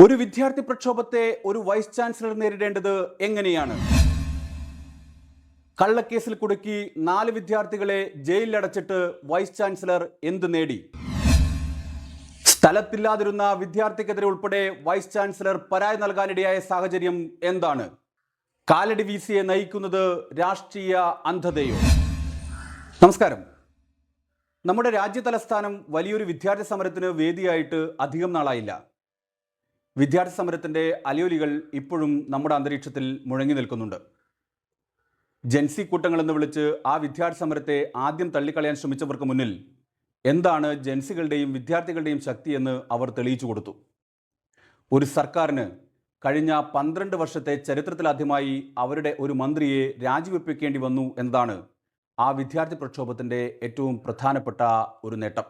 ഒരു വിദ്യാർത്ഥി പ്രക്ഷോഭത്തെ ഒരു വൈസ് ചാൻസലർ നേരിടേണ്ടത് എങ്ങനെയാണ്? കള്ളക്കേസിൽ കുടുക്കി 4 വിദ്യാർത്ഥികളെ ജയിലിലടച്ചിട്ട് വൈസ് ചാൻസലർ എന്ത് നേടി? സ്ഥലത്തില്ലാതിരുന്ന വിദ്യാർത്ഥിക്കെതിരെ ഉൾപ്പെടെ വൈസ് ചാൻസലർ പരാതി നൽകാനിടയായ സാഹചര്യം എന്താണ്? കാലടി വിസിയെ നയിക്കുന്നത് രാഷ്ട്രീയ അന്ധതയോ? നമസ്കാരം. നമ്മുടെ രാജ്യ തലസ്ഥാനം വലിയൊരു വിദ്യാർത്ഥി സമരത്തിന് വേദിയായിട്ട് അധികം നാളായില്ല. വിദ്യാർത്ഥി സമരത്തിൻ്റെ അലയൊലികൾ ഇപ്പോഴും നമ്മുടെ അന്തരീക്ഷത്തിൽ മുഴങ്ങി നിൽക്കുന്നുണ്ട്. ജെൻസി കൂട്ടങ്ങളെന്ന് വിളിച്ച് ആ വിദ്യാർത്ഥി സമരത്തെ ആദ്യം തള്ളിക്കളയാൻ ശ്രമിച്ചവർക്ക് മുന്നിൽ എന്താണ് ജെൻസികളുടെയും വിദ്യാർത്ഥികളുടെയും ശക്തിയെന്ന് അവർ തെളിയിച്ചു കൊടുത്തു. ഒരു സർക്കാരിന് കഴിഞ്ഞ 12 വർഷത്തെ ചരിത്രത്തിലാദ്യമായി അവരുടെ ഒരു മന്ത്രിയെ രാജിവെപ്പിക്കേണ്ടി വന്നു എന്നതാണ് ആ വിദ്യാർത്ഥി പ്രക്ഷോഭത്തിൻ്റെ ഏറ്റവും പ്രധാനപ്പെട്ട ഒരു നേട്ടം.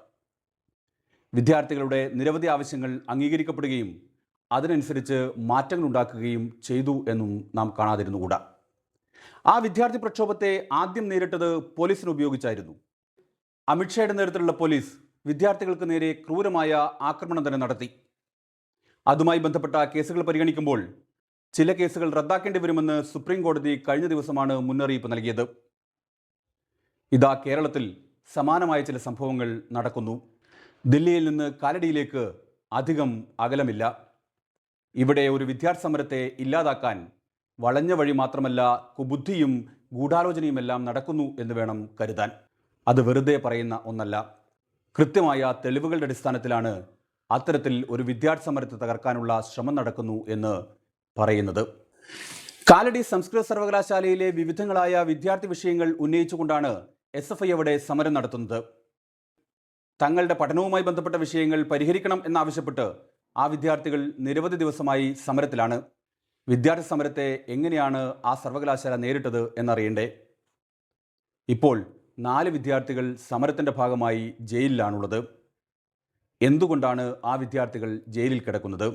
വിദ്യാർത്ഥികളുടെ നിരവധി ആവശ്യങ്ങൾ അംഗീകരിക്കപ്പെടുകയും അതിനനുസരിച്ച് മാറ്റങ്ങൾ ഉണ്ടാക്കുകയും ചെയ്തു എന്നും നാം കാണാതിരുന്നുകൂടാ. ആ വിദ്യാർത്ഥി പ്രക്ഷോഭത്തെ ആദ്യം നേരിട്ടത് പോലീസിനെ ഉപയോഗിച്ചായിരുന്നു. അമിത്ഷായുടെ നേതൃത്വത്തിലുള്ള പോലീസ് വിദ്യാർത്ഥികൾക്ക് നേരെ ക്രൂരമായ ആക്രമണം തന്നെ നടത്തി. അതുമായി ബന്ധപ്പെട്ട കേസുകൾ പരിഗണിക്കുമ്പോൾ ചില കേസുകൾ റദ്ദാക്കേണ്ടി വരുമെന്ന് സുപ്രീം കോടതി കഴിഞ്ഞ ദിവസമാണ് മുന്നറിയിപ്പ് നൽകിയത്. ഇതാ കേരളത്തിൽ സമാനമായ ചില സംഭവങ്ങൾ നടക്കുന്നു. ദില്ലിയിൽ നിന്ന് കാലടിയിലേക്ക് അധികം അകലമില്ല. ഇവിടെ ഒരു വിദ്യാർത്ഥി സമരത്തെ ഇല്ലാതാക്കാൻ വളഞ്ഞ വഴി മാത്രമല്ല, കുബുദ്ധിയും ഗൂഢാലോചനയുമെല്ലാം നടക്കുന്നു എന്ന് വേണം കരുതാൻ. അത് വെറുതെ പറയുന്ന ഒന്നല്ല. കൃത്യമായ തെളിവുകളുടെ അടിസ്ഥാനത്തിലാണ് അത്തരത്തിൽ ഒരു വിദ്യാർത്ഥി സമരത്തെ തകർക്കാനുള്ള ശ്രമം നടക്കുന്നു എന്ന് പറയുന്നത്. കാലടി സംസ്കൃത സർവകലാശാലയിലെ വിവിധങ്ങളായ വിദ്യാർത്ഥി വിഷയങ്ങൾ ഉന്നയിച്ചുകൊണ്ടാണ് SFI അവിടെ സമരം നടത്തുന്നത്. തങ്ങളുടെ പഠനവുമായി ബന്ധപ്പെട്ട വിഷയങ്ങൾ പരിഹരിക്കണം എന്നാവശ്യപ്പെട്ട് ആ വിദ്യാർത്ഥികൾ നിരവധി ദിവസമായി സമരത്തിലാണ്. വിദ്യാർത്ഥി സമരത്തെ എങ്ങനെയാണ് ആ സർവകലാശാല നേരിട്ടത് എന്നറിയണ്ടേ? ഇപ്പോൾ 4 വിദ്യാർത്ഥികൾ സമരത്തിൻ്റെ ഭാഗമായി ജയിലിലാണുള്ളത്. എന്തുകൊണ്ടാണ് ആ വിദ്യാർത്ഥികൾ ജയിലിൽ കിടക്കുന്നത്?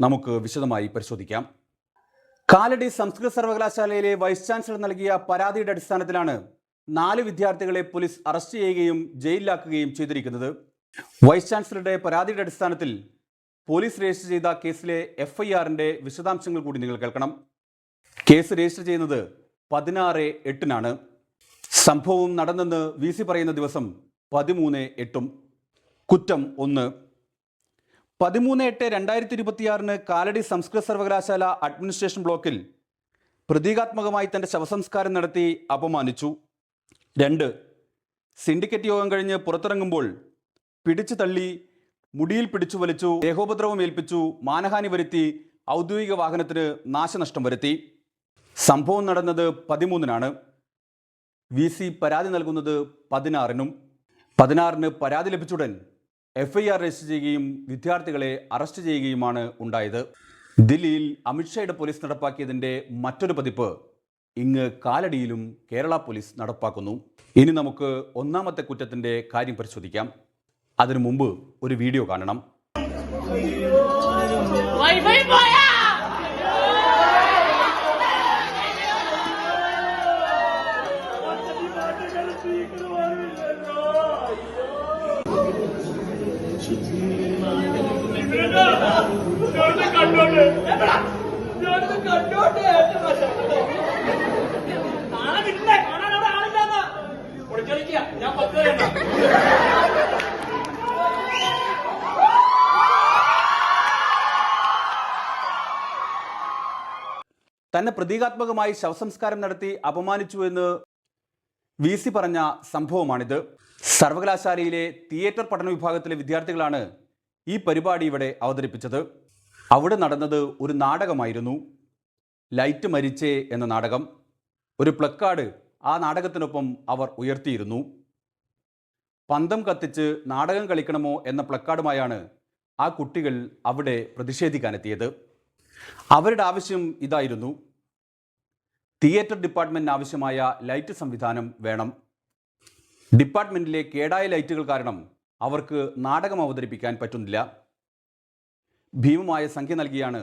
നമുക്ക് വിശദമായി പരിശോധിക്കാം. കാലടി സംസ്കൃത സർവകലാശാലയിലെ വൈസ് ചാൻസലർ നൽകിയ പരാതിയുടെ അടിസ്ഥാനത്തിലാണ് 4 വിദ്യാർത്ഥികളെ പോലീസ് അറസ്റ്റ് ചെയ്യുകയും ജയിലിലാക്കുകയും ചെയ്തിരിക്കുന്നത്. വൈസ് ചാൻസലറുടെ പരാതിയുടെ അടിസ്ഥാനത്തിൽ പോലീസ് രജിസ്റ്റർ ചെയ്ത കേസിലെ FIRന്റെ വിശദാംശങ്ങൾ കൂടി നിങ്ങൾ കേൾക്കണം. കേസ് രജിസ്റ്റർ ചെയ്യുന്നത് 16/8-നാണ്. സംഭവം നടന്നെന്ന് VC പറയുന്ന ദിവസം 13/8. കുറ്റം 1. 13/8/2026 കാലടി സംസ്കൃത സർവകലാശാല അഡ്മിനിസ്ട്രേഷൻ ബ്ലോക്കിൽ പ്രതീകാത്മകമായി തൻ്റെ ശവസംസ്കാരം നടത്തി അപമാനിച്ചു. 2. സിൻഡിക്കേറ്റ് യോഗം കഴിഞ്ഞ് പുറത്തിറങ്ങുമ്പോൾ പിടിച്ചു തള്ളി, മുടിയിൽ പിടിച്ചു വലിച്ചു, ദേഹോപദ്രവം ഏൽപ്പിച്ചു, മാനഹാനി വരുത്തി, ഔദ്യോഗിക വാഹനത്തിന് നാശനഷ്ടം വരുത്തി. സംഭവം നടന്നത് 13-നാണ്. VC പരാതി നൽകുന്നത് 16-നും. 16-ന് പരാതി ലഭിച്ചുടൻ FIR രജിസ്റ്റർ ചെയ്യുകയും വിദ്യാർത്ഥികളെ അറസ്റ്റ് ചെയ്യുകയുമാണ് ഉണ്ടായത്. ദില്ലിയിൽ അമിത്ഷായുടെ പോലീസ് നടപ്പാക്കിയതിൻ്റെ മറ്റൊരു പതിപ്പ് ഇങ്ങ് കാലടിയിലും കേരള പോലീസ് നടപ്പാക്കുന്നു. ഇനി നമുക്ക് ഒന്നാമത്തെ കുറ്റത്തിൻ്റെ കാര്യം പരിശോധിക്കാം. അതിനു മുമ്പ് ഒരു വീഡിയോ കാണണം. തന്നെ പ്രതീകാത്മകമായി ശവസംസ്കാരം നടത്തി അപമാനിച്ചു എന്ന് VC പറഞ്ഞ സംഭവമാണിത്. സർവകലാശാലയിലെ തിയേറ്റർ പഠന വിഭാഗത്തിലെ വിദ്യാർത്ഥികളാണ് ഈ പരിപാടി ഇവിടെ അവതരിപ്പിച്ചത്. അവിടെ നടന്നത് ഒരു നാടകമായിരുന്നു. ലൈറ്റ് മരിച്ചേ എന്ന നാടകം. ഒരു പ്ലക്കാർഡ് ആ നാടകത്തിനൊപ്പം അവർ ഉയർത്തിയിരുന്നു. പന്തം കത്തിച്ച് നാടകം കളിക്കണമോ എന്ന പ്ലക്കാർഡുമായാണ് ആ കുട്ടികൾ അവിടെ പ്രതിഷേധിക്കാനെത്തിയത്. അവരുടെ ആവശ്യം ഇതായിരുന്നു: തിയേറ്റർ ഡിപ്പാർട്ട്മെൻറ്റിന് ആവശ്യമായ ലൈറ്റ് സംവിധാനം വേണം. ഡിപ്പാർട്ട്മെൻറ്റിലെ കേടായ ലൈറ്റുകൾ കാരണം അവർക്ക് നാടകം അവതരിപ്പിക്കാൻ പറ്റുന്നില്ല. ഭീമമായ സംഖ്യ നൽകിയാണ്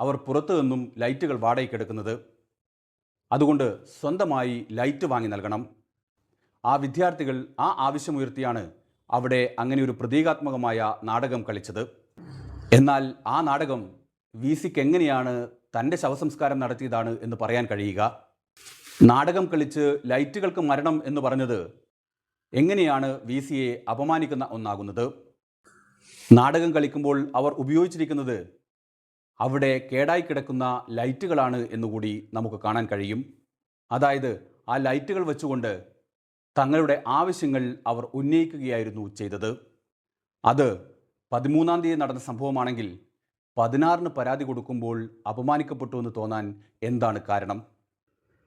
അവർ പുറത്തു നിന്നും ലൈറ്റുകൾ വാടകയ്ക്കെടുക്കുന്നത്. അതുകൊണ്ട് സ്വന്തമായി ലൈറ്റ് വാങ്ങി നൽകണം. ആ വിദ്യാർത്ഥികൾ ആ ആവശ്യമുയർത്തിയാണ് അവിടെ അങ്ങനെ ഒരു പ്രതീകാത്മകമായ നാടകം കളിച്ചത്. എന്നാൽ ആ നാടകം വി സിക്ക് എങ്ങനെയാണ് തൻ്റെ ശവസംസ്കാരം നടത്തിയതാണ് എന്ന് പറയാൻ കഴിയുക? നാടകം കളിച്ച് ലൈറ്റുകൾക്ക് മരണം എന്ന് പറഞ്ഞത് എങ്ങനെയാണ് വി സിയെ അപമാനിക്കുന്ന ഒന്നാകുന്നത്? നാടകം കളിക്കുമ്പോൾ അവർ ഉപയോഗിച്ചിരിക്കുന്നത് അവിടെ കേടായി കിടക്കുന്ന ലൈറ്റുകളാണ് എന്നുകൂടി നമുക്ക് കാണാൻ കഴിയും. അതായത് ആ ലൈറ്റുകൾ വെച്ചുകൊണ്ട് തങ്ങളുടെ ആവശ്യങ്ങൾ അവർ ഉന്നയിക്കുകയായിരുന്നു ചെയ്തത്. അത് 13-ാം തീയതി നടന്ന സംഭവമാണെങ്കിൽ 16-ന് പരാതി കൊടുക്കുമ്പോൾ അപമാനിക്കപ്പെട്ടു എന്ന് തോന്നാൻ എന്താണ് കാരണം?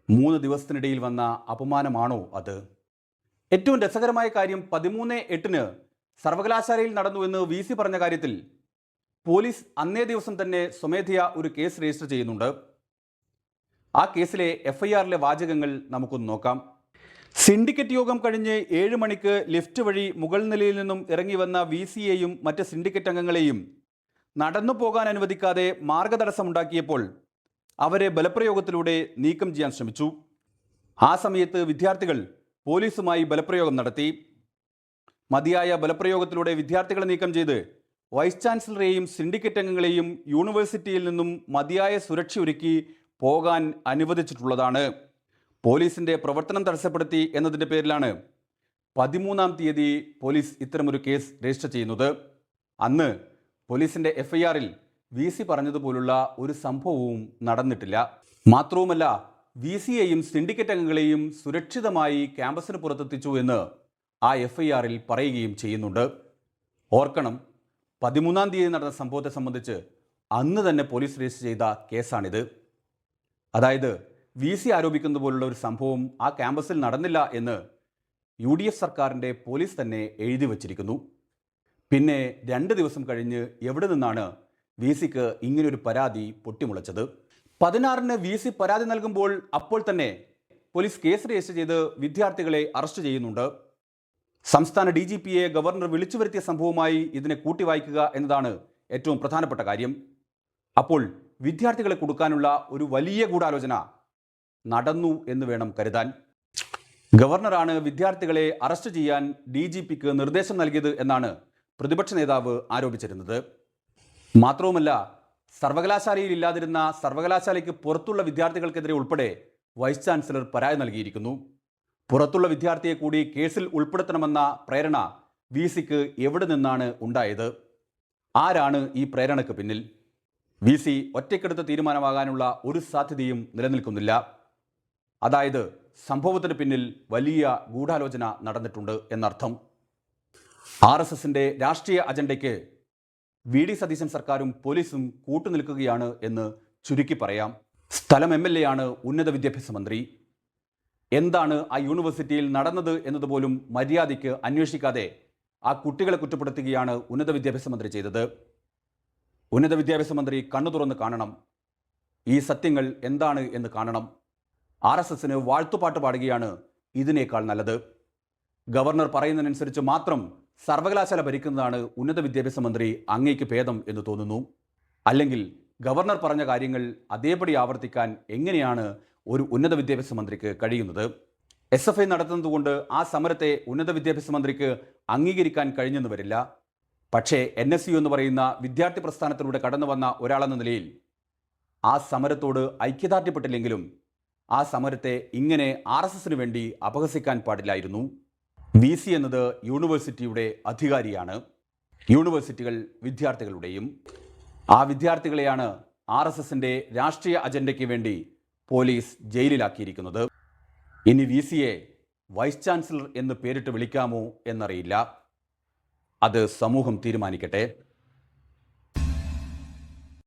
3 ദിവസത്തിനിടയിൽ വന്ന അപമാനമാണോ അത്? ഏറ്റവും രസകരമായ കാര്യം 13/8-ന് സർവകലാശാലയിൽ നടന്നുവെന്ന് വി സി പറഞ്ഞ കാര്യത്തിൽ പോലീസ് അന്നേ ദിവസം തന്നെ സ്വമേധയാ ഒരു കേസ് രജിസ്റ്റർ ചെയ്യുന്നുണ്ട്. ആ കേസിലെ FIRലെ വാചകങ്ങൾ നമുക്കൊന്ന് നോക്കാം. സിൻഡിക്കേറ്റ് യോഗം കഴിഞ്ഞ് 7 മണിക്ക് ലിഫ്റ്റ് വഴി മുകൾ നിലയിൽ നിന്നും ഇറങ്ങി വന്ന വി സിയെയും മറ്റ് സിൻഡിക്കേറ്റ് അംഗങ്ങളെയും നടന്നു പോകാൻ അനുവദിക്കാതെ മാർഗതടസ്സമുണ്ടാക്കിയപ്പോൾ അവരെ ബലപ്രയോഗത്തിലൂടെ നീക്കം ചെയ്യാൻ ശ്രമിച്ചു. ആ സമയത്ത് വിദ്യാർത്ഥികൾ പോലീസുമായി ബലപ്രയോഗം നടത്തി. മതിയായ ബലപ്രയോഗത്തിലൂടെ വിദ്യാർത്ഥികളെ നീക്കം ചെയ്ത് വൈസ് ചാൻസലറെയും സിൻഡിക്കേറ്റ് അംഗങ്ങളെയും യൂണിവേഴ്സിറ്റിയിൽ നിന്നും മതിയായ സുരക്ഷ ഒരുക്കി പോകാൻ അനുവദിച്ചിട്ടുള്ളതാണ്. പോലീസിൻ്റെ പ്രവർത്തനം തടസ്സപ്പെടുത്തി എന്നതിൻ്റെ പേരിലാണ് 13-ാം തീയതി പോലീസ് ഇത്തരമൊരു കേസ് രജിസ്റ്റർ ചെയ്യുന്നത്. അന്ന് പോലീസിൻ്റെ FIRൽ വി സി പറഞ്ഞതുപോലുള്ള ഒരു സംഭവവും നടന്നിട്ടില്ല. മാത്രവുമല്ല, വി സിയെയും സിൻഡിക്കേറ്റ് അംഗങ്ങളെയും സുരക്ഷിതമായി ക്യാമ്പസിന് പുറത്തെത്തിച്ചു എന്ന് ആ FIRൽ പറയുകയും ചെയ്യുന്നുണ്ട്. ഓർക്കണം, 13-ാം തീയതി നടന്ന സംഭവത്തെ സംബന്ധിച്ച് അന്ന് തന്നെ പോലീസ് രജിസ്റ്റർ ചെയ്ത കേസാണിത്. അതായത് വി സി ആരോപിക്കുന്ന പോലുള്ള ഒരു സംഭവം ആ ക്യാമ്പസിൽ നടന്നില്ല എന്ന് UDF സർക്കാരിൻ്റെ പോലീസ് തന്നെ എഴുതി വച്ചിരിക്കുന്നു. പിന്നെ 2 ദിവസം കഴിഞ്ഞ് എവിടെ നിന്നാണ് വി സിക്ക് ഇങ്ങനൊരു പരാതി പൊട്ടിമുളച്ചത്? 16-ന് വി സി പരാതി നൽകുമ്പോൾ അപ്പോൾ തന്നെ പോലീസ് കേസ് രജിസ്റ്റർ ചെയ്ത് വിദ്യാർത്ഥികളെ അറസ്റ്റ് ചെയ്യുന്നുണ്ട്. സംസ്ഥാന DGPയെ ഗവർണർ വിളിച്ചു വരുത്തിയ സംഭവമായി ഇതിനെ കൂട്ടിവായിക്കുക എന്നതാണ് ഏറ്റവും പ്രധാനപ്പെട്ട കാര്യം. അപ്പോൾ വിദ്യാർത്ഥികളെ കൊടുക്കാനുള്ള ഒരു വലിയ ഗൂഢാലോചന നടന്നു എന്ന് വേണം കരുതാൻ. ഗവർണറാണ് വിദ്യാർത്ഥികളെ അറസ്റ്റ് ചെയ്യാൻ DGPക്ക് നിർദ്ദേശം നൽകിയത് എന്നാണ് പ്രതിപക്ഷ നേതാവ് ആരോപിച്ചിരുന്നത്. മാത്രവുമല്ല, സർവകലാശാലയിൽ ഇല്ലാതിരുന്ന സർവകലാശാലയ്ക്ക് പുറത്തുള്ള വിദ്യാർത്ഥികൾക്കെതിരെ ഉൾപ്പെടെ വൈസ് ചാൻസലർ പരാതി നൽകിയിരിക്കുന്നു. പുറത്തുള്ള വിദ്യാർത്ഥിയെ കൂടി കേസിൽ ഉൾപ്പെടുത്തണമെന്ന പ്രേരണ വി സിക്ക് എവിടെ നിന്നാണ് ഉണ്ടായത്? ആരാണ് ഈ പ്രേരണയ്ക്ക് പിന്നിൽ? വി സി ഒറ്റയ്ക്കെടുത്ത തീരുമാനമാകാനുള്ള ഒരു സാധ്യതയും നിലനിൽക്കുന്നില്ല. അതായത് സംഭവത്തിന് പിന്നിൽ വലിയ ഗൂഢാലോചന നടന്നിട്ടുണ്ട് എന്നർത്ഥം. RSSന്റെ രാഷ്ട്രീയ അജണ്ടയ്ക്ക് VD സതീശൻ സർക്കാരും പോലീസും കൂട്ടുനിൽക്കുകയാണ് എന്ന് ചുരുക്കി പറയാം. സ്ഥലം MLA ആണ് ഉന്നത വിദ്യാഭ്യാസ മന്ത്രി. എന്താണ് ആ യൂണിവേഴ്സിറ്റിയിൽ നടന്നത് എന്നതുപോലും മര്യാദയ്ക്ക് അന്വേഷിക്കാതെ ആ കുട്ടികളെ കുറ്റപ്പെടുത്തുകയാണ് ഉന്നത വിദ്യാഭ്യാസ മന്ത്രി ചെയ്തത്. ഉന്നത വിദ്യാഭ്യാസ മന്ത്രി കണ്ണു തുറന്ന് കാണണം. ഈ സത്യങ്ങൾ എന്താണ് എന്ന് കാണണം. RSSന് വാഴ്ത്തുപാട്ട് പാടുകയാണ് ഇതിനേക്കാൾ നല്ലത്. ഗവർണർ പറയുന്നതിനനുസരിച്ച് മാത്രം സർവകലാശാല ഭരിക്കുന്നതാണ് ഉന്നത വിദ്യാഭ്യാസ മന്ത്രി അങ്ങേക്ക് ഭേദം എന്ന് തോന്നുന്നു. അല്ലെങ്കിൽ ഗവർണർ പറഞ്ഞ കാര്യങ്ങൾ അതേപടി ആവർത്തിക്കാൻ എങ്ങനെയാണ് ഒരു ഉന്നത വിദ്യാഭ്യാസ മന്ത്രിക്ക് കഴിയുന്നത്? SFI നടത്തുന്നതുകൊണ്ട് ആ സമരത്തെ ഉന്നത വിദ്യാഭ്യാസ മന്ത്രിക്ക് അംഗീകരിക്കാൻ കഴിഞ്ഞെന്ന് വരില്ല. പക്ഷേ NSU എന്ന് പറയുന്ന വിദ്യാർത്ഥി പ്രസ്ഥാനത്തിലൂടെ കടന്നു വന്ന ഒരാളെന്ന നിലയിൽ ആ സമരത്തോട് ഐക്യദാർഢ്യപ്പെട്ടില്ലെങ്കിലും ആ സമരത്തെ ഇങ്ങനെ RSSന് വേണ്ടി അപഹസിക്കാൻ പാടില്ലായിരുന്നു. വി സി എന്നത് യൂണിവേഴ്സിറ്റിയുടെ അധികാരിയാണ്. യൂണിവേഴ്സിറ്റികൾ വിദ്യാർത്ഥികളുടെയും. ആ വിദ്യാർത്ഥികളെയാണ് RSSന്റെ രാഷ്ട്രീയ അജണ്ടയ്ക്ക് വേണ്ടി പോലീസ് ജയിലിലാക്കിയിരിക്കുന്നത്. ഇനി വി സിയെ വൈസ് ചാൻസലർ എന്ന് പേരിട്ട് വിളിക്കാമോ എന്നറിയില്ല. അത് സമൂഹം തീരുമാനിക്കട്ടെ.